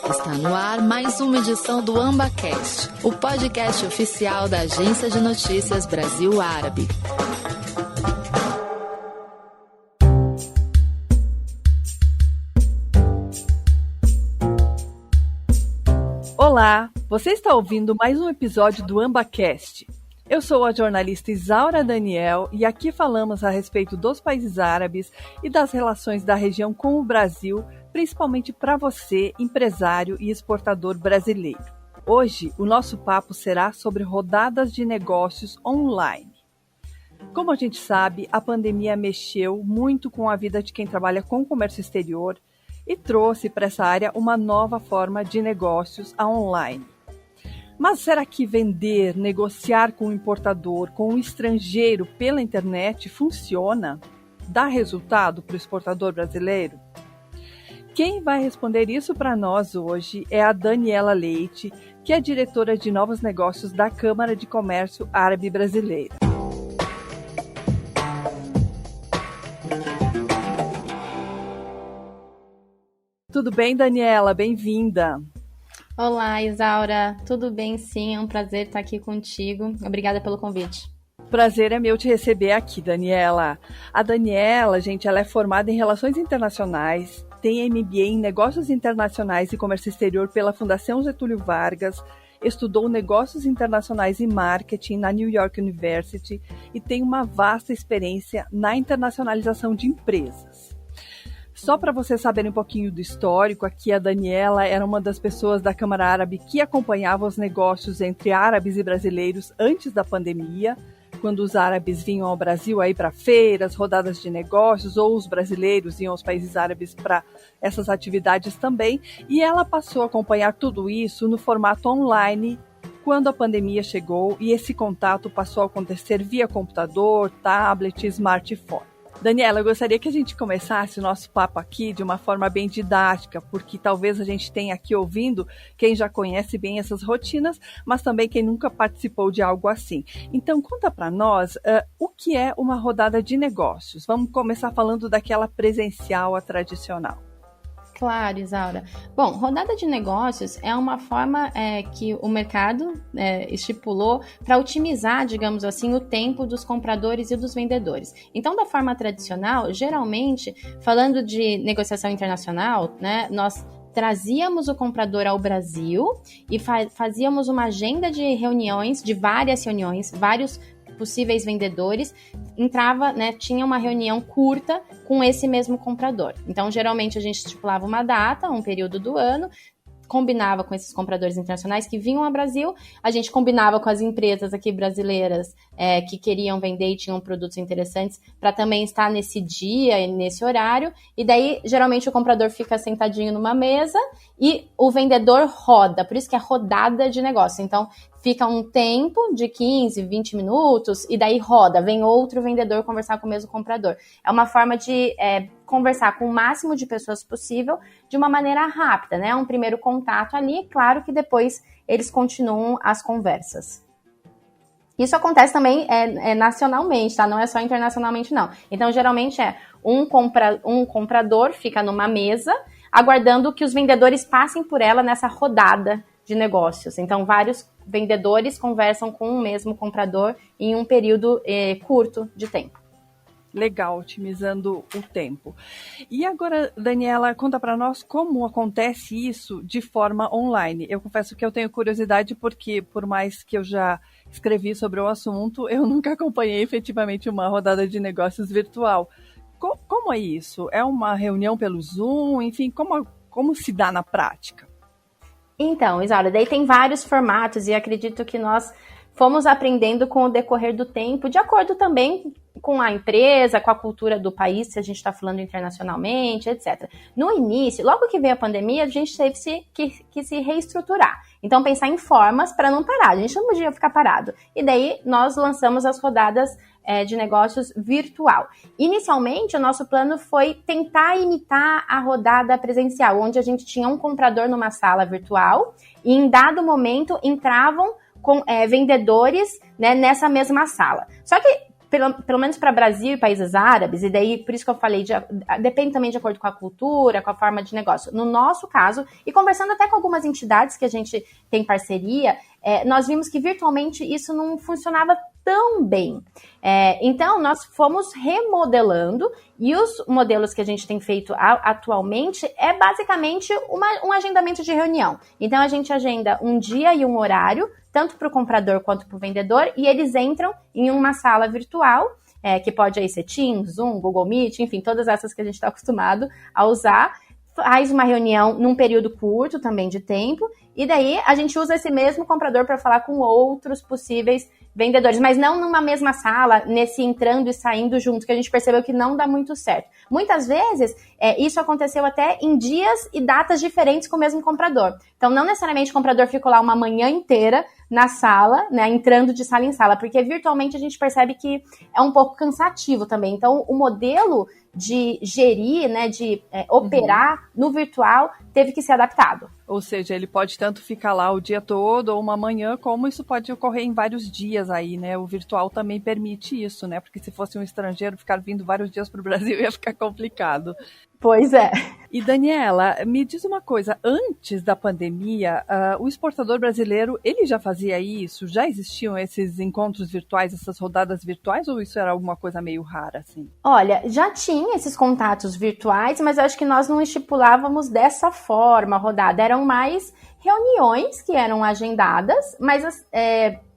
Está no ar mais uma edição do AmbaCast, o podcast oficial da Agência de Notícias Brasil Árabe. Olá, você está ouvindo mais um episódio do AmbaCast. Eu sou a jornalista Isaura Daniel e aqui falamos a respeito dos países árabes e das relações da região com o Brasil, principalmente para você, empresário e exportador brasileiro. Hoje, o nosso papo será sobre rodadas de negócios online. Como a gente sabe, a pandemia mexeu muito com a vida de quem trabalha com comércio exterior e trouxe para essa área uma nova forma de negócios online. Mas será que vender, negociar com o importador, com o estrangeiro pela internet funciona? Dá resultado para o exportador brasileiro? Quem vai responder isso para nós hoje é a Daniela Leite, que é diretora de novos negócios da Câmara de Comércio Árabe Brasileira. Tudo bem, Daniela? Bem-vinda. Olá, Isaura. Tudo bem, sim. É um prazer estar aqui contigo. Obrigada pelo convite. Prazer é meu te receber aqui, Daniela. A Daniela, gente, ela é formada em Relações Internacionais, tem MBA em Negócios Internacionais e Comércio Exterior pela Fundação Getúlio Vargas, estudou Negócios Internacionais e Marketing na New York University e tem uma vasta experiência na internacionalização de empresas. Só para vocês saberem um pouquinho do histórico, aqui a Daniela era uma das pessoas da Câmara Árabe que acompanhava os negócios entre árabes e brasileiros antes da pandemia, quando os árabes vinham ao Brasil aí para feiras, rodadas de negócios, ou os brasileiros iam aos países árabes para essas atividades também, e ela passou a acompanhar tudo isso no formato online quando a pandemia chegou e esse contato passou a acontecer via computador, tablet e smartphone. Daniela, eu gostaria que a gente começasse o nosso papo aqui de uma forma bem didática, porque talvez a gente tenha aqui ouvindo quem já conhece bem essas rotinas, mas também quem nunca participou de algo assim. Então, conta para nós o que é uma rodada de negócios. Vamos começar falando daquela presencial, a tradicional. Claro, Isaura. Bom, rodada de negócios é uma forma que o mercado estipulou para otimizar, digamos assim, o tempo dos compradores e dos vendedores. Então, da forma tradicional, geralmente, falando de negociação internacional, né, nós trazíamos o comprador ao Brasil e fazíamos uma agenda de reuniões, de várias reuniões, vários possíveis vendedores, entrava, né, tinha uma reunião curta com esse mesmo comprador. Então, geralmente, a gente estipulava uma data, um período do ano, combinava com esses compradores internacionais que vinham ao Brasil, a gente combinava com as empresas aqui brasileiras que queriam vender e tinham produtos interessantes para também estar nesse dia, nesse horário, e daí, geralmente, o comprador fica sentadinho numa mesa e o vendedor roda, por isso que é rodada de negócio. Então, fica um tempo de 15, 20 minutos e daí roda, vem outro vendedor conversar com o mesmo comprador. É uma forma de conversar com o máximo de pessoas possível de uma maneira rápida, né? Um primeiro contato ali, claro que depois eles continuam as conversas. Isso acontece também nacionalmente, tá? Não é só internacionalmente, não. Então, geralmente um comprador fica numa mesa aguardando que os vendedores passem por ela nessa rodada de negócios. Então, vários vendedores conversam com o mesmo comprador em um período curto de tempo. Legal, otimizando o tempo. E agora, Daniela, conta para nós como acontece isso de forma online. Eu confesso que eu tenho curiosidade porque, por mais que eu já escrevi sobre o assunto, eu nunca acompanhei efetivamente uma rodada de negócios virtual. Como é isso? É uma reunião pelo Zoom? Enfim, como se dá na prática? Então, Isaura, daí tem vários formatos e acredito que nós fomos aprendendo com o decorrer do tempo, de acordo também com a empresa, com a cultura do país, se a gente está falando internacionalmente, etc. No início, logo que veio a pandemia, a gente teve que se reestruturar. Então, pensar em formas para não parar. A gente não podia ficar parado. E daí, nós lançamos as rodadas de negócios virtual. Inicialmente, o nosso plano foi tentar imitar a rodada presencial, onde a gente tinha um comprador numa sala virtual e, em dado momento, entravam com vendedores, né, nessa mesma sala. Só que pelo menos para Brasil e países árabes, e daí por isso que eu falei, depende também de acordo com a cultura, com a forma de negócio. No nosso caso, e conversando até com algumas entidades que a gente tem parceria, nós vimos que virtualmente isso não funcionava tão bem. Então, nós fomos remodelando, e os modelos que a gente tem feito atualmente é basicamente um agendamento de reunião. Então, a gente agenda um dia e um horário, tanto para o comprador quanto para o vendedor, e eles entram em uma sala virtual, que pode aí ser Teams, Zoom, Google Meet, enfim, todas essas que a gente está acostumado a usar, faz uma reunião num período curto também de tempo, e daí a gente usa esse mesmo comprador para falar com outros possíveis vendedores, mas não numa mesma sala, nesse entrando e saindo junto, que a gente percebeu que não dá muito certo. Muitas vezes, isso aconteceu até em dias e datas diferentes com o mesmo comprador. Então, não necessariamente o comprador ficou lá uma manhã inteira na sala, né, entrando de sala em sala, porque virtualmente a gente percebe que é um pouco cansativo também. Então, o modelo de gerir, né, de operar no virtual teve que ser adaptado. Ou seja, ele pode tanto ficar lá o dia todo ou uma manhã, como isso pode ocorrer em vários dias aí, né? O virtual também permite isso, né? Porque se fosse um estrangeiro ficar vindo vários dias para o Brasil ia ficar complicado. Pois é. E Daniela, me diz uma coisa, antes da pandemia, o exportador brasileiro, ele já fazia isso? Já existiam esses encontros virtuais, essas rodadas virtuais, ou isso era alguma coisa meio rara, assim? Olha, já tinha esses contatos virtuais, mas acho que nós não estipulávamos dessa forma a rodada. Eram mais reuniões que eram agendadas, mas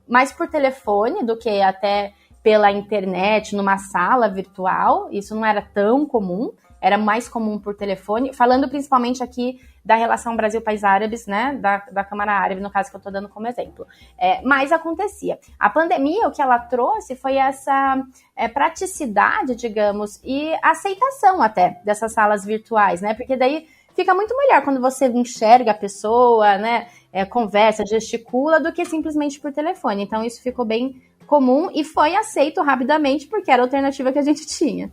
mais por telefone do que até pela internet, numa sala virtual. Isso não era tão comum. Era mais comum por telefone, falando principalmente aqui da relação Brasil-Países Árabes, né, da Câmara Árabe, no caso que eu estou dando como exemplo. Mas acontecia. A pandemia, o que ela trouxe foi essa praticidade, digamos, e aceitação até dessas salas virtuais, né, porque daí fica muito melhor quando você enxerga a pessoa, né, conversa, gesticula, do que simplesmente por telefone. Então isso ficou bem comum e foi aceito rapidamente, porque era a alternativa que a gente tinha.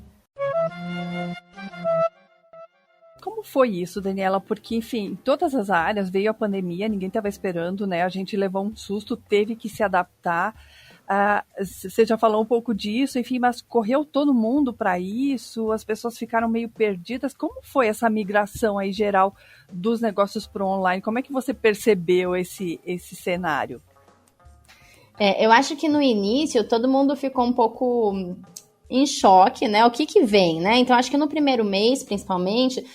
Como foi isso, Daniela? Porque, enfim, em todas as áreas veio a pandemia, ninguém estava esperando, né? A gente levou um susto, teve que se adaptar. Você já falou um pouco disso, enfim, mas correu todo mundo para isso, as pessoas ficaram meio perdidas. Como foi essa migração aí geral dos negócios para o online? Como é que você percebeu esse cenário? Eu acho que no início todo mundo ficou um pouco em choque, né? O que vem, né? Então, acho que no primeiro mês, principalmente,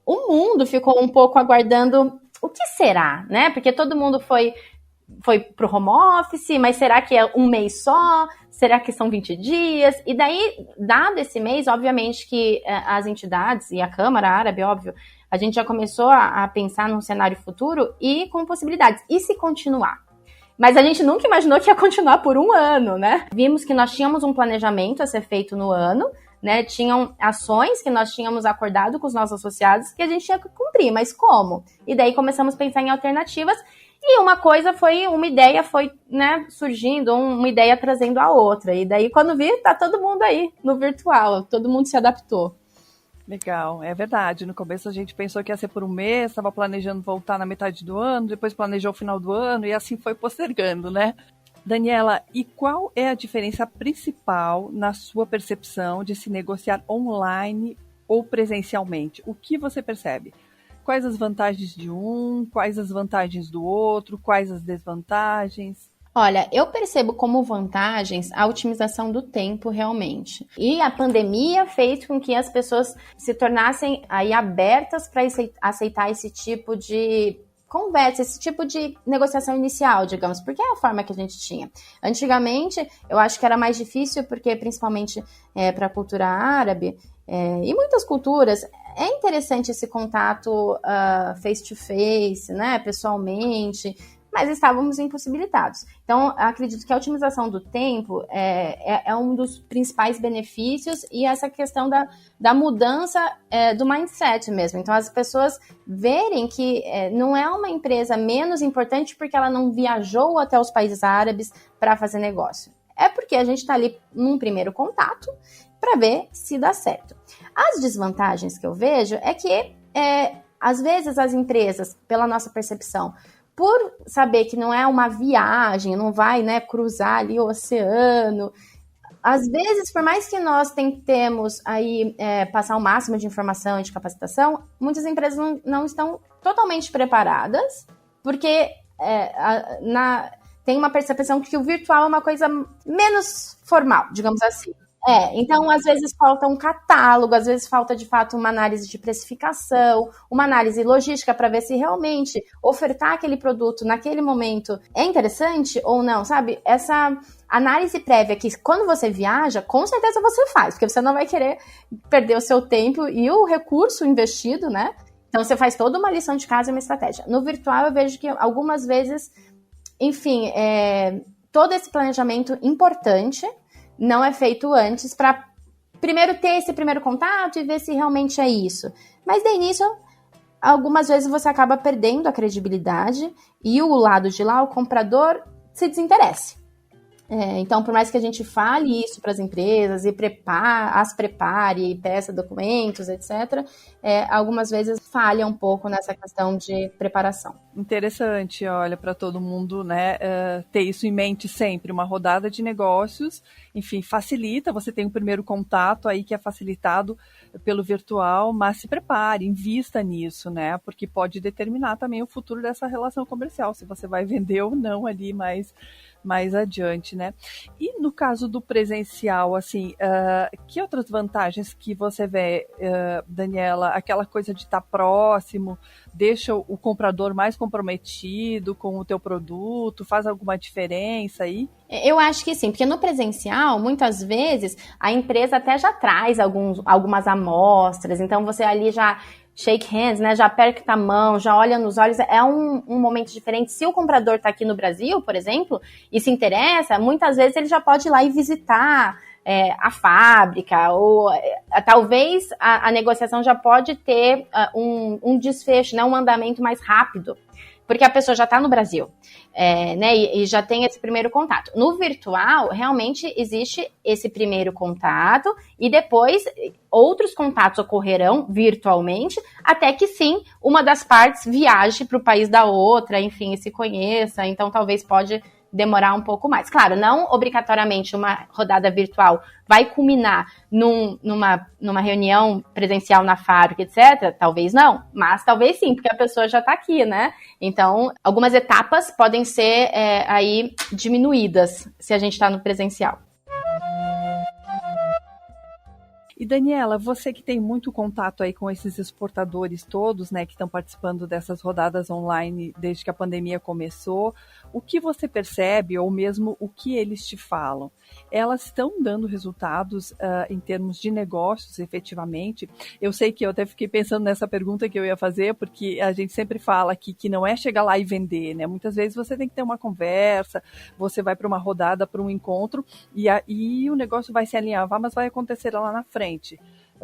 o mundo ficou um pouco aguardando o que será, né? Porque todo mundo foi pro home office, mas será que é um mês só? Será que são 20 dias? E daí, dado esse mês, obviamente que as entidades e a Câmara Árabe, óbvio, a gente já começou a pensar num cenário futuro e com possibilidades. E se continuar? Mas a gente nunca imaginou que ia continuar por um ano, né? Vimos que nós tínhamos um planejamento a ser feito no ano, né? Tinham ações que nós tínhamos acordado com os nossos associados que a gente tinha que cumprir, mas como? E daí começamos a pensar em alternativas e uma ideia foi, né, surgindo, uma ideia trazendo a outra. E daí quando vi, tá todo mundo aí no virtual, todo mundo se adaptou. Legal, é verdade. No começo a gente pensou que ia ser por um mês, estava planejando voltar na metade do ano, depois planejou o final do ano e assim foi postergando, né? Daniela, e qual é a diferença principal na sua percepção de se negociar online ou presencialmente? O que você percebe? Quais as vantagens de um, quais as vantagens do outro, quais as desvantagens? Olha, eu percebo como vantagens a otimização do tempo realmente. E a pandemia fez com que as pessoas se tornassem aí abertas para aceitar esse tipo de conversa, esse tipo de negociação inicial, digamos, porque é a forma que a gente tinha. Antigamente, eu acho que era mais difícil, porque principalmente para a cultura árabe e muitas culturas, é interessante esse contato face-to-face, né, pessoalmente, mas estávamos impossibilitados. Então, acredito que a otimização do tempo é um dos principais benefícios e essa questão da mudança do mindset mesmo. Então, as pessoas verem que não é uma empresa menos importante porque ela não viajou até os países árabes para fazer negócio. É porque a gente está ali num primeiro contato para ver se dá certo. As desvantagens que eu vejo é que, às vezes, as empresas, pela nossa percepção, por saber que não é uma viagem, não vai, né, cruzar ali o oceano, às vezes, por mais que nós tentemos aí passar o máximo de informação e de capacitação, muitas empresas não estão totalmente preparadas, porque tem uma percepção que o virtual é uma coisa menos formal, digamos assim. Então, às vezes falta um catálogo, às vezes falta, de fato, uma análise de precificação, uma análise logística para ver se realmente ofertar aquele produto naquele momento é interessante ou não, sabe? Essa análise prévia que, quando você viaja, com certeza você faz, porque você não vai querer perder o seu tempo e o recurso investido, né? Então, você faz toda uma lição de casa e uma estratégia. No virtual, eu vejo que algumas vezes, enfim, todo esse planejamento importante não é feito antes para primeiro ter esse primeiro contato e ver se realmente é isso. Mas de início, algumas vezes você acaba perdendo a credibilidade e o lado de lá, o comprador, se desinteresse. Então, por mais que a gente fale isso para as empresas e as prepare, peça documentos, etc., algumas vezes falha um pouco nessa questão de preparação. Interessante, olha, para todo mundo, né, ter isso em mente sempre, uma rodada de negócios, enfim, facilita, você tem um primeiro contato aí que é facilitado pelo virtual, mas se prepare, invista nisso, né, porque pode determinar também o futuro dessa relação comercial, se você vai vender ou não ali mais adiante, né? E no caso do presencial, assim, que outras vantagens que você vê, Daniela? Aquela coisa de estar próximo, deixa o comprador mais comprometido com o teu produto, faz alguma diferença aí? Eu acho que sim, porque no presencial, muitas vezes, a empresa até já traz algumas amostras, então você ali já shake hands, né, já aperta a mão, já olha nos olhos, é um momento diferente. Se o comprador está aqui no Brasil, por exemplo, e se interessa, muitas vezes ele já pode ir lá e visitar a fábrica, ou talvez a negociação já pode ter um desfecho, né, um andamento mais rápido, porque a pessoa já está no Brasil, né, e já tem esse primeiro contato. No virtual, realmente existe esse primeiro contato e depois outros contatos ocorrerão virtualmente, até que sim, uma das partes viaje para o país da outra, enfim, e se conheça, então talvez pode demorar um pouco mais. Claro, não obrigatoriamente uma rodada virtual vai culminar numa reunião presencial na fábrica, etc. Talvez não, mas talvez sim, porque a pessoa já está aqui, né? Então, algumas etapas podem ser aí diminuídas se a gente está no presencial. E Daniela, você que tem muito contato aí com esses exportadores todos, né, que estão participando dessas rodadas online desde que a pandemia começou, o que você percebe, ou mesmo o que eles te falam? Elas estão dando resultados em termos de negócios, efetivamente? Eu sei que eu até fiquei pensando nessa pergunta que eu ia fazer, porque a gente sempre fala aqui que não é chegar lá e vender, né? Muitas vezes você tem que ter uma conversa, você vai para uma rodada, para um encontro, e o negócio vai se alinhavar, mas vai acontecer lá na frente.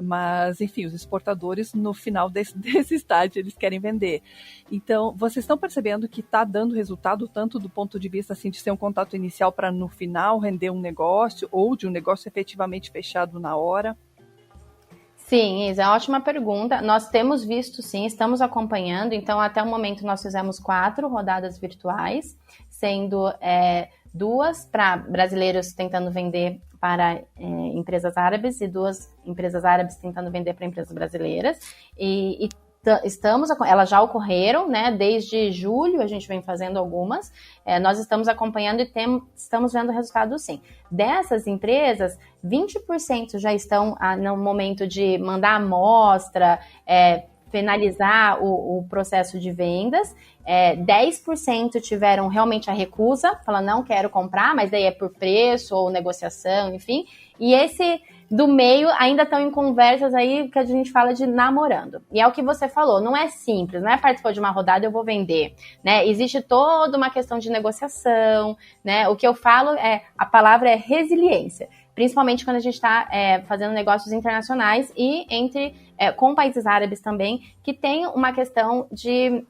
Mas, enfim, os exportadores, no final desse estágio, eles querem vender. Então, vocês estão percebendo que está dando resultado, tanto do ponto de vista assim, de ser um contato inicial para, no final, render um negócio, ou de um negócio efetivamente fechado na hora? Sim, Isa, é uma ótima pergunta. Nós temos visto, sim, estamos acompanhando. Então, até o momento, nós fizemos 4 rodadas virtuais, sendo 2 para brasileiros tentando vender para empresas árabes e 2 empresas árabes tentando vender para empresas brasileiras. Elas já ocorreram, né? Desde julho a gente vem fazendo algumas. Nós estamos acompanhando e estamos vendo resultados, sim. Dessas empresas, 20% já estão no momento de mandar amostra, finalizar o processo de vendas. 10% tiveram realmente a recusa, falando não quero comprar, mas daí é por preço ou negociação, enfim. E esse do meio ainda estão em conversas aí que a gente fala de namorando. E é o que você falou, não é simples, não é participar de uma rodada eu vou vender, né? Existe toda uma questão de negociação, né? O que eu falo a palavra é resiliência, principalmente quando a gente está fazendo negócios internacionais e com países árabes também, que tem uma questão de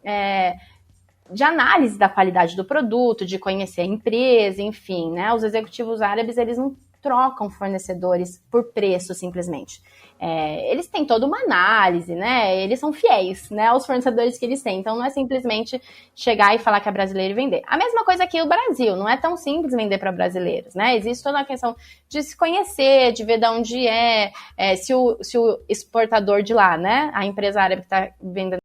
análise da qualidade do produto, de conhecer a empresa, enfim, né? Os executivos árabes, eles não trocam fornecedores por preço, simplesmente. Eles têm toda uma análise, né? Eles são fiéis, né, aos fornecedores que eles têm. Então, não é simplesmente chegar e falar que é brasileiro e vender. A mesma coisa aqui no Brasil. Não é tão simples vender para brasileiros, né? Existe toda a questão de se conhecer, de ver de onde se o exportador de lá, né, a empresa árabe que está vendendo